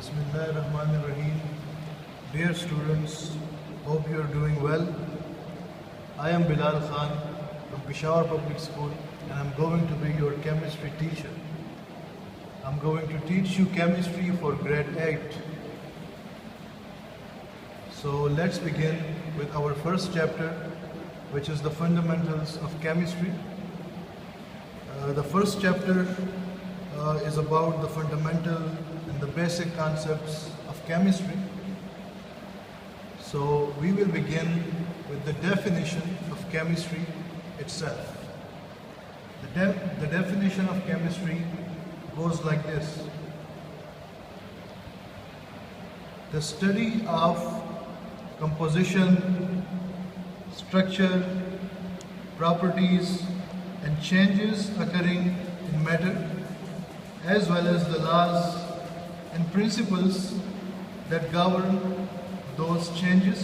Bismillahirrahmanirrahim. Dear students, hope you are doing well. I am Bilal Khan from Peshawar Public School and I am going to be your chemistry teacher. I am going to teach you chemistry for grade 8. So let's begin with our first chapter, which is the fundamentals of chemistry. The first chapter is about the fundamental and the basic concepts of chemistry. So we will begin with the definition of chemistry itself. The definition of chemistry goes like this: the study of composition, structure, properties, and changes occurring in matter, as well as the laws and principles that govern those changes.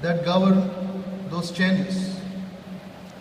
that govern those changes.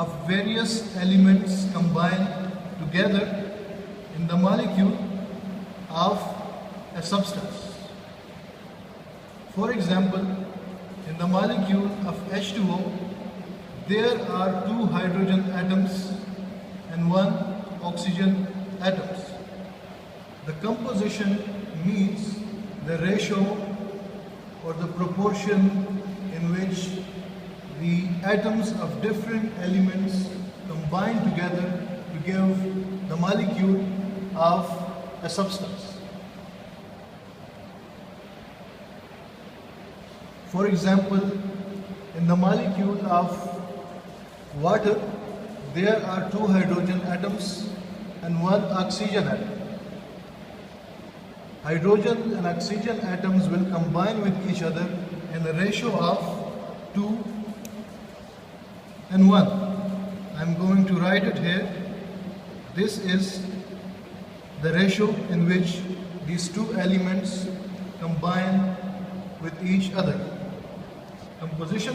of various elements combine together in the molecule of a substance. For example, in the molecule of H2O, there are 2 hydrogen atoms and 1 oxygen atoms. The composition means the ratio or the proportion in which the atoms of different elements combine together to give the molecule of a substance. For example, in the molecule of water, there are 2 hydrogen atoms and 1 oxygen atom. Hydrogen and oxygen atoms will combine with each other in a ratio of 2 and 1. I'm going to write it here. This is the ratio in which these 2 elements combine with each other. Composition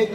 1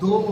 2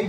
1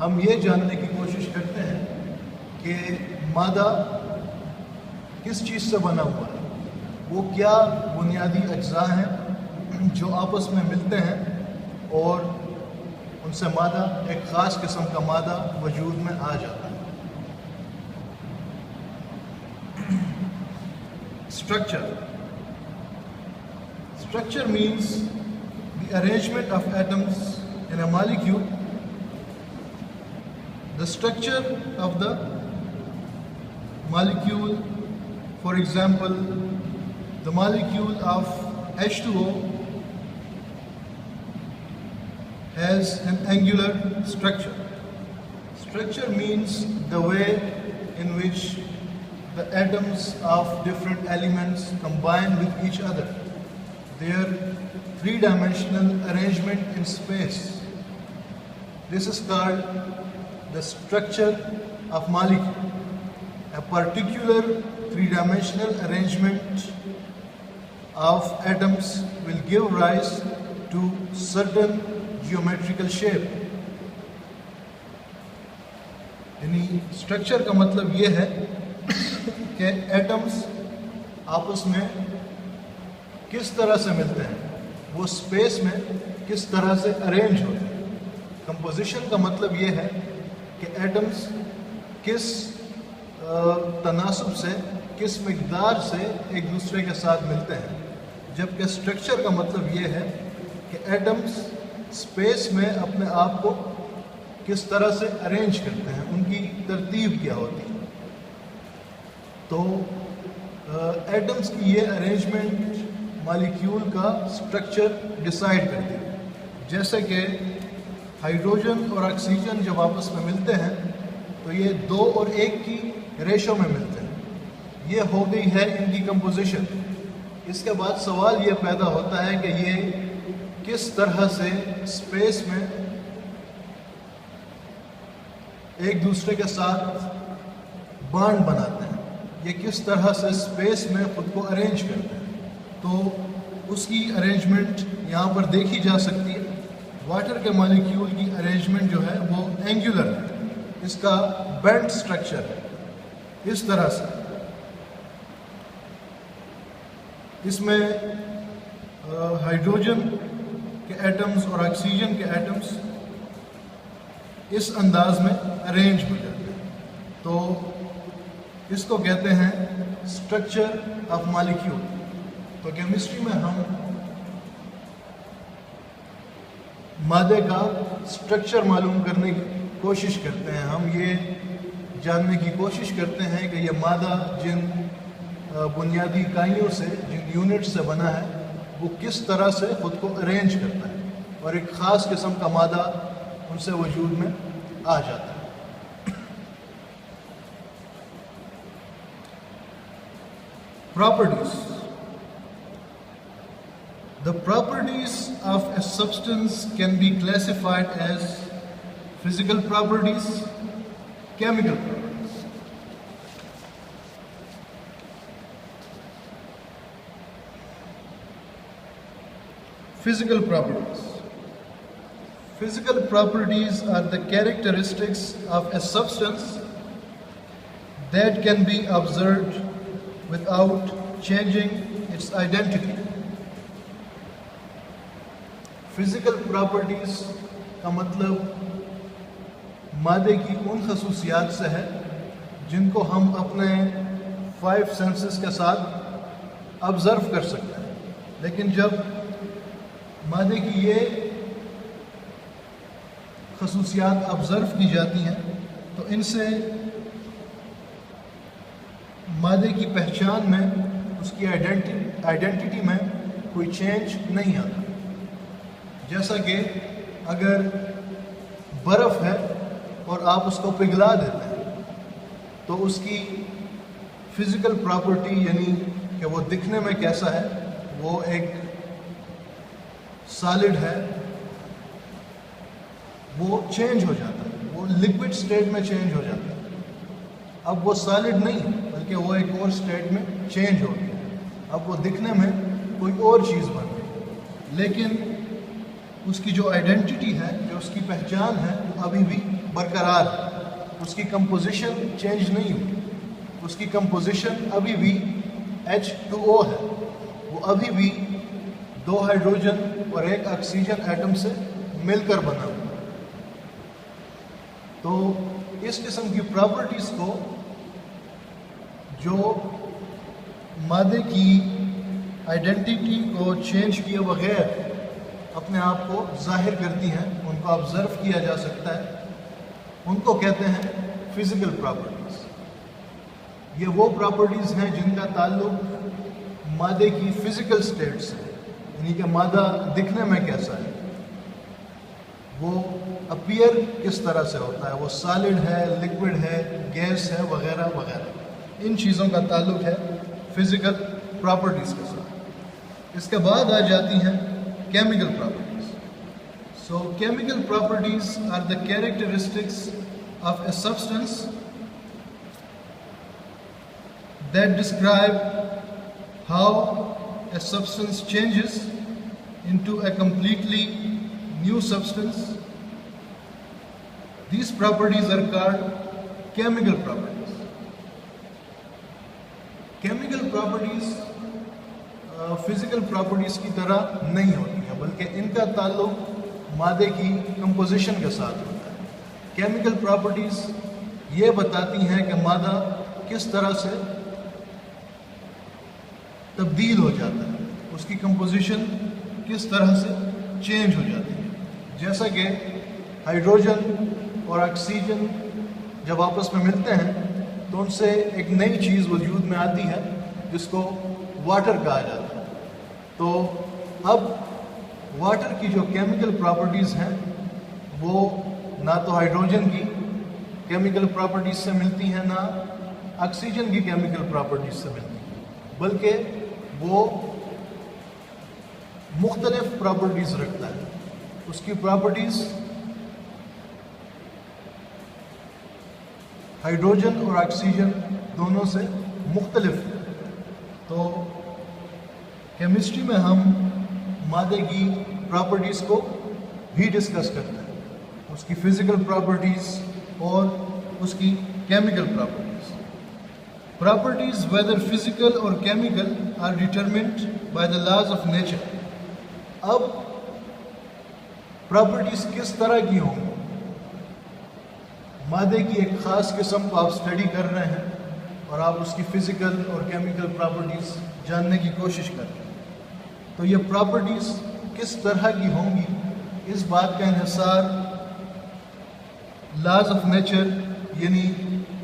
ہم یہ جاننے کی کوشش کرتے ہیں کہ مادہ کس چیز سے بنا ہوا ہے، وہ کیا بنیادی اجزاء ہیں جو آپس میں ملتے ہیں اور ان سے مادہ، ایک خاص قسم کا مادہ وجود میں آ جاتا ہے۔ Structure means the arrangement of atoms in a molecule. The structure of the molecule, for example, the molecule of H2O has an angular structure. Structure means the way in which the atoms of different elements combine with each other, their three-dimensional arrangement in space. This is called the structure of molecule. A particular three-dimensional arrangement of atoms will give rise to certain geometrical shape. یعنی structure کا مطلب یہ ہے کہ atoms آپس میں کس طرح سے ملتے ہیں، وہ اسپیس میں کس طرح سے ارینج ہوتے ہیں۔ کمپوزیشن کا مطلب یہ ہے کہ ایٹمز کس تناسب سے، کس مقدار سے ایک دوسرے کے ساتھ ملتے ہیں، جبکہ اسٹرکچر کا مطلب یہ ہے کہ ایٹمز اسپیس میں اپنے آپ کو کس طرح سے ارینج کرتے ہیں، ان کی ترتیب کیا ہوتی ہے۔ تو ایٹمز کی یہ ارینجمنٹ مالیکیول کا اسٹرکچر ڈیسائیڈ کرتی ہے۔ جیسے کہ ہائیڈروجن اور آکسیجن جب آپس میں ملتے ہیں تو یہ 2 اور 1 کی ریشو میں ملتے ہیں، یہ ہو گئی ہے ان کی کمپوزیشن۔ اس کے بعد سوال یہ پیدا ہوتا ہے کہ یہ کس طرح سے اسپیس میں ایک دوسرے کے ساتھ بانڈ بناتے ہیں، یہ کس طرح سے اسپیس میں خود کو ارینج کرتے ہیں۔ تو اس کی ارینجمنٹ یہاں پر دیکھی جا سکتی ہے۔ واٹر کے مالیکیول کی ارینجمنٹ جو ہے وہ اینگولر ہے، اس کا بینڈ سٹرکچر ہے، اس طرح سے۔ اس میں ہائیڈروجن کے ایٹمز اور آکسیجن کے ایٹمز اس انداز میں ارینج ہو جاتے ہیں۔ تو اس کو کہتے ہیں اسٹرکچر آف مالیکیول۔ تو کیمسٹری میں ہم مادے کا اسٹرکچر معلوم کرنے کی کوشش کرتے ہیں، ہم یہ جاننے کی کوشش کرتے ہیں کہ یہ مادہ جن بنیادی اکائیوں سے، جن یونٹ سے بنا ہے، وہ کس طرح سے خود کو ارینج کرتا ہے، اور ایک خاص قسم کا مادہ ان سے وجود میں آ جاتا ہے۔ Properties. The properties of a substance can be classified as physical properties, chemical properties. Physical properties. Physical properties are the characteristics of a substance that can be observed without changing its identity. Physical properties کا مطلب مادے کی ان خصوصیات سے ہے جن کو ہم اپنے 5 سینسز کے ساتھ آبزرو کر سکتے ہیں، لیکن جب مادے کی یہ خصوصیات آبزرو کی جاتی ہیں تو ان سے مادے کی پہچان میں، اس کی آئیڈینٹی میں کوئی چینج نہیں آتا۔ جیسا کہ اگر برف ہے اور آپ اس کو پگھلا دیتے ہیں تو اس کی فزیکل پراپرٹی، یعنی کہ وہ دکھنے میں کیسا ہے، وہ ایک سالڈ ہے، وہ چینج ہو جاتا ہے، وہ لکوڈ سٹیٹ میں چینج ہو جاتا ہے۔ اب وہ سالڈ نہیں بلکہ وہ ایک اور سٹیٹ میں چینج ہو گیا، اب وہ دکھنے میں کوئی اور چیز بن گئی، لیکن اس کی جو آئیڈینٹی ہے، جو اس کی پہچان ہے، وہ ابھی بھی برقرار ہے, اس کی کمپوزیشن چینج نہیں ہوئی, اس کی کمپوزیشن ابھی بھی H2O ہے, وہ ابھی بھی 2 ہائیڈروجن اور 1 آکسیجن ایٹم سے مل کر بنا ہوا. تو اس قسم کی پراپرٹیز کو جو مادے کی آئیڈینٹیٹی کو چینج کیے بغیر اپنے آپ کو ظاہر کرتی ہیں, ان کو آبزرو کیا جا سکتا ہے, ان کو کہتے ہیں فزیکل پراپرٹیز. یہ وہ پراپرٹیز ہیں جن کا تعلق مادے کی فزیکل سٹیٹ سے, یعنی کہ مادہ دکھنے میں کیسا ہے, وہ اپیئر کس طرح سے ہوتا ہے, وہ سالڈ ہے, لیکوڈ ہے, گیس ہے, وغیرہ وغیرہ. ان چیزوں کا تعلق ہے فزیکل پراپرٹیز کے ساتھ. اس کے بعد آ جاتی ہیں chemical properties. So chemical properties are the characteristics of a substance that describe how a substance changes into a completely new substance. These properties are called chemical properties. Chemical properties physical properties کی طرح نہیں ہوتی ہیں, بلکہ ان کا تعلق مادے کی کمپوزیشن کے ساتھ ہوتا ہے. Chemical properties یہ بتاتی ہیں کہ مادہ کس طرح سے تبدیل ہو جاتا ہے, اس کی کمپوزیشن کس طرح سے چینج ہو جاتی ہے. جیسا کہ ہائیڈروجن اور آکسیجن جب آپس میں ملتے ہیں تو ان سے ایک نئی چیز وجود میں آتی ہے جس کو واٹر کہا جاتا ہے. تو اب واٹر کی جو کیمیکل پراپرٹیز ہیں وہ نہ تو ہائیڈروجن کی کیمیکل پراپرٹیز سے ملتی ہیں, نہ آکسیجن کی کیمیکل پراپرٹیز سے ملتی ہیں, بلکہ وہ مختلف پراپرٹیز رکھتا ہے. اس کی پراپرٹیز ہائیڈروجن اور آکسیجن دونوں سے مختلف ہیں. تو کیمسٹری میں ہم مادے کی پراپرٹیز کو بھی ڈسکس کرتے ہیں, اس کی فزیکل پراپرٹیز اور اس کی chemical properties. Properties, whether physical or chemical, are determined by the laws of nature. اب پراپرٹیز کس طرح کی ہوں گی؟ مادے کی ایک خاص قسم کو آپ اسٹڈی کر رہے ہیں اور آپ اس کی فزیکل اور کیمیکل پراپرٹیز جاننے کی کوشش کر رہے ہیں, تو یہ پراپرٹیز کس طرح کی ہوں گی, اس بات کا انحصار لاز آف نیچر یعنی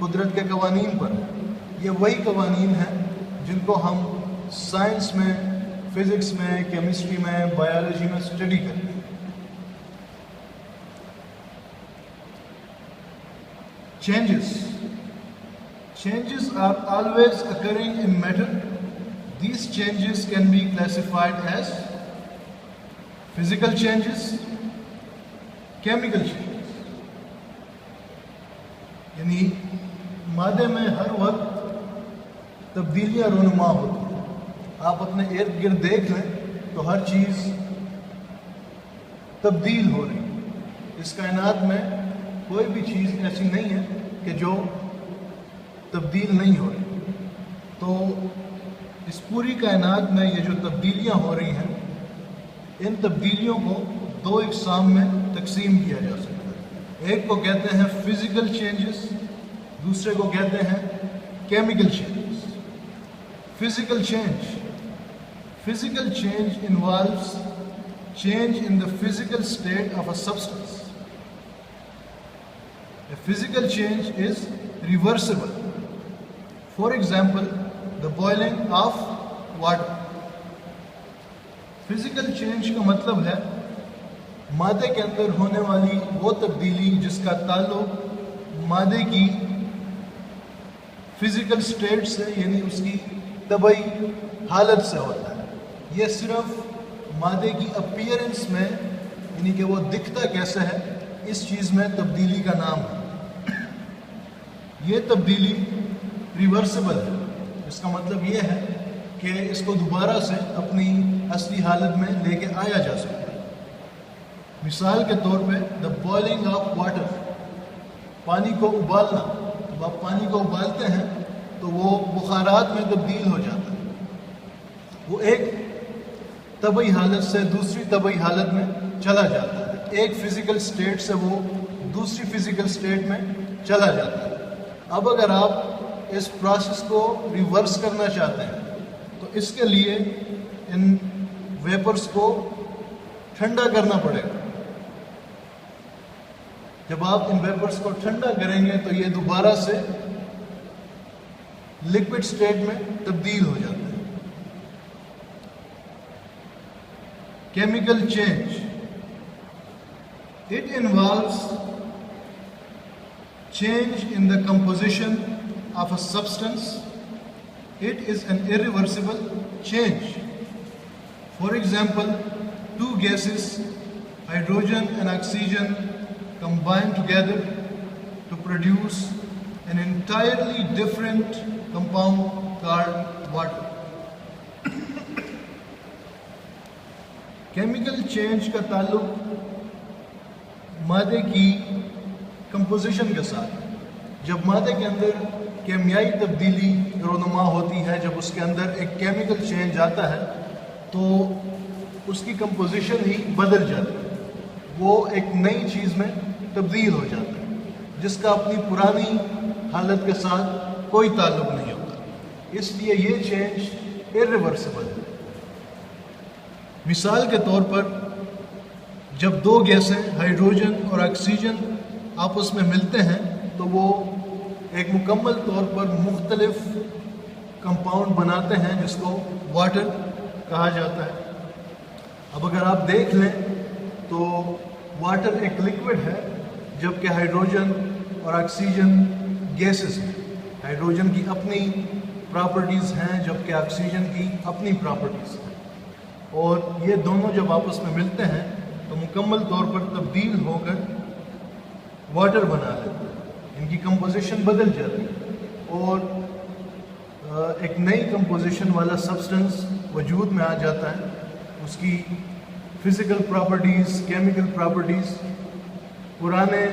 قدرت کے قوانین پر ہے. یہ وہی قوانین ہیں جن کو ہم سائنس میں, فزکس میں, کیمسٹری میں, بایولوجی میں اسٹڈی کرتے ہیں. Changes are always occurring in matter. These changes can be classified as physical changes, chemical changes. یعنی مادے میں ہر وقت تبدیلیاں رونما ہوتی ہیں. آپ اپنے ارد گرد دیکھ لیں تو ہر چیز تبدیل ہو رہی ہے. اس کائنات میں کوئی بھی چیز ایسی نہیں ہے کہ جو تبدیل نہیں ہو رہی. تو اس پوری کائنات میں یہ جو تبدیلیاں ہو رہی ہیں, ان تبدیلیوں کو 2 اقسام میں تقسیم کیا جا سکتا ہے. ایک کو کہتے ہیں فزیکل چینجز, دوسرے کو کہتے ہیں chemical changes. Physical change involves change in the physical state of a substance. A physical change is reversible. For example, the boiling of water. Physical change کا مطلب ہے مادے کے اندر ہونے والی وہ تبدیلی جس کا تعلق مادے کی فزیکل سٹیٹ سے یعنی اس کی طبعی حالت سے ہوتا ہے. یہ صرف مادے کی اپیئرنس میں یعنی کہ وہ دکھتا کیسے ہے اس چیز میں تبدیلی کا نام ہے. یہ تبدیلی ریورسبل ہے. اس کا مطلب یہ ہے کہ اس کو دوبارہ سے اپنی اصلی حالت میں لے کے آیا جا سکتا ہے. مثال کے طور پہ دا بوائلنگ آف واٹر, پانی کو ابالنا، جب آپ پانی کو ابالتے ہیں تو وہ بخارات میں تبدیل ہو جاتا ہے، وہ ایک طبعی حالت سے دوسری طبعی حالت میں چلا جاتا ہے، ایک فزیکل سٹیٹ سے وہ دوسری فزیکل سٹیٹ میں چلا جاتا ہے۔ اب اگر آپ اس پروسیس کو ریورس کرنا چاہتے ہیں تو اس کے لیے ان ویپرز کو ٹھنڈا کرنا پڑے گا۔ جب آپ ان ویپرز کو ٹھنڈا کریں گے تو یہ دوبارہ سے لکوڈ سٹیٹ میں تبدیل ہو جاتے ہیں۔ Chemical change, it involves change in the composition of a substance. It is an irreversible change. For example, two gases, hydrogen and oxygen, combine together to produce an entirely different compound called water. Chemical change کا تعلق مادے کی composition کے ساتھ، جب مادے کے اندر کیمیائی تبدیلی رونما ہوتی ہے، جب اس کے اندر ایک کیمیکل چینج آتا ہے تو اس کی کمپوزیشن ہی بدل جاتی ہے، وہ ایک نئی چیز میں تبدیل ہو جاتا ہے جس کا اپنی پرانی حالت کے ساتھ کوئی تعلق نہیں ہوتا، اس لیے یہ چینج irreversible ہے۔ مثال کے طور پر جب دو گیسیں ہائیڈروجن اور آکسیجن آپس میں ملتے ہیں تو وہ ایک مکمل طور پر مختلف کمپاؤنڈ بناتے ہیں جس کو واٹر کہا جاتا ہے۔ اب اگر آپ دیکھ لیں تو واٹر ایک لکوڈ ہے جبکہ ہائیڈروجن اور آکسیجن گیسز ہیں۔ ہائیڈروجن کی اپنی پراپرٹیز ہیں جبکہ آکسیجن کی اپنی پراپرٹیز ہیں، اور یہ دونوں جب آپس میں ملتے ہیں تو مکمل طور پر تبدیل ہو کر واٹر بنا لیتے ہیں، ان کی کمپوزیشن بدل جاتی ہے اور ایک نئی کمپوزیشن والا سبسٹنس وجود میں آ جاتا ہے۔ اس کی فزیکل پراپرٹیز، کیمیکل پراپرٹیز پرانے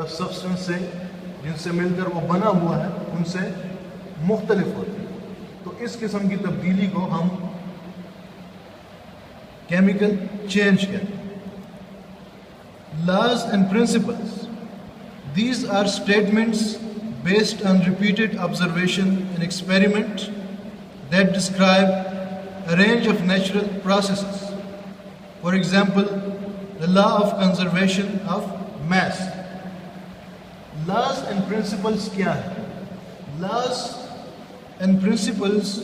سبسٹنس سے جن سے مل کر وہ بنا ہوا ہے ان سے مختلف ہوتی ہے، تو اس قسم کی تبدیلی کو ہم کیمیکل چینج کہتے ہیں۔ Laws and principles. These are statements based on repeated observation and experiment that describe a range of natural processes. For example, the law of conservation of mass. Laws and principles کیا ہیں؟ Laws and principles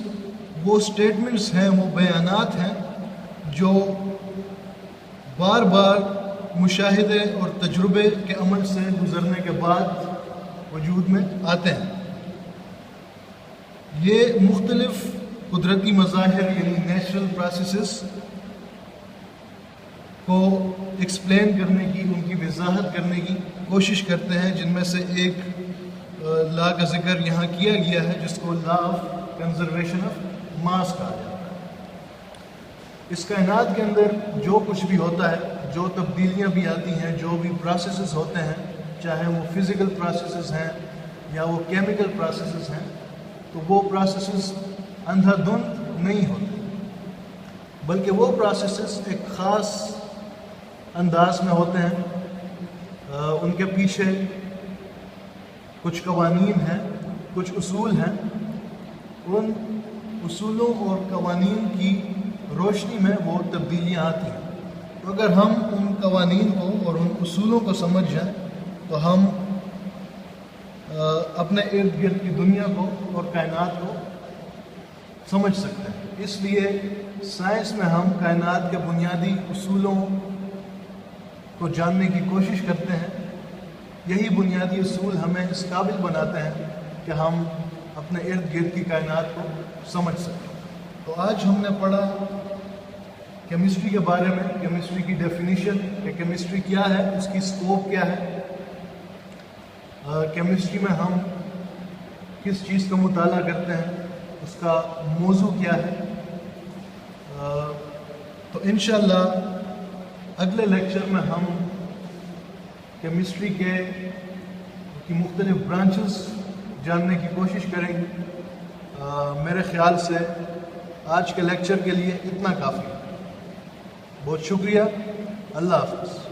وہ statements ہیں، وہ بیانات ہیں جو بار بار مشاہدے اور تجربے کے عمل سے گزرنے کے بعد وجود میں آتے ہیں۔ یہ مختلف قدرتی مظاہر یعنی نیچرل پروسیسز کو ایکسپلین کرنے کی، ان کی وضاحت کرنے کی کوشش کرتے ہیں، جن میں سے ایک لا کا ذکر یہاں کیا گیا ہے جس کو law of conservation of mass کہا جاتا ہے۔ اس کائنات کے اندر جو کچھ بھی ہوتا ہے، جو تبدیلیاں بھی آتی ہیں، جو بھی پروسیسز ہوتے ہیں، چاہے وہ فزیکل پروسیسز ہیں یا وہ کیمیکل پروسیسز ہیں، تو وہ پروسیسز اندھا دھند نہیں ہوتے، بلکہ وہ پروسیسز ایک خاص انداز میں ہوتے ہیں۔ ان کے پیچھے کچھ قوانین ہیں، کچھ اصول ہیں، ان اصولوں اور قوانین کی روشنی میں وہ تبدیلیاں آتی ہیں۔ تو اگر ہم ان قوانین کو اور ان اصولوں کو سمجھ جائیں تو ہم اپنے ارد گرد کی دنیا کو اور کائنات کو سمجھ سکتے ہیں۔ اس لیے سائنس میں ہم کائنات کے بنیادی اصولوں کو جاننے کی کوشش کرتے ہیں۔ یہی بنیادی اصول ہمیں اس قابل بناتے ہیں کہ ہم اپنے ارد گرد کی کائنات کو سمجھ سکیں۔ تو آج ہم نے پڑھا کیمسٹری کے بارے میں، کیمسٹری کی ڈیفینیشن کہ کیمسٹری کیا ہے، اس کی اسکوپ کیا ہے، کیمسٹری میں ہم کس چیز کا مطالعہ کرتے ہیں، اس کا موضوع کیا ہے۔ تو انشاءاللہ اگلے لیکچر میں ہم کیمسٹری کے کی مختلف برانچز جاننے کی کوشش کریں گے. میرے خیال سے آج کے لیکچر کے لیے اتنا کافی ہے. بہت شکریہ. اللہ حافظ.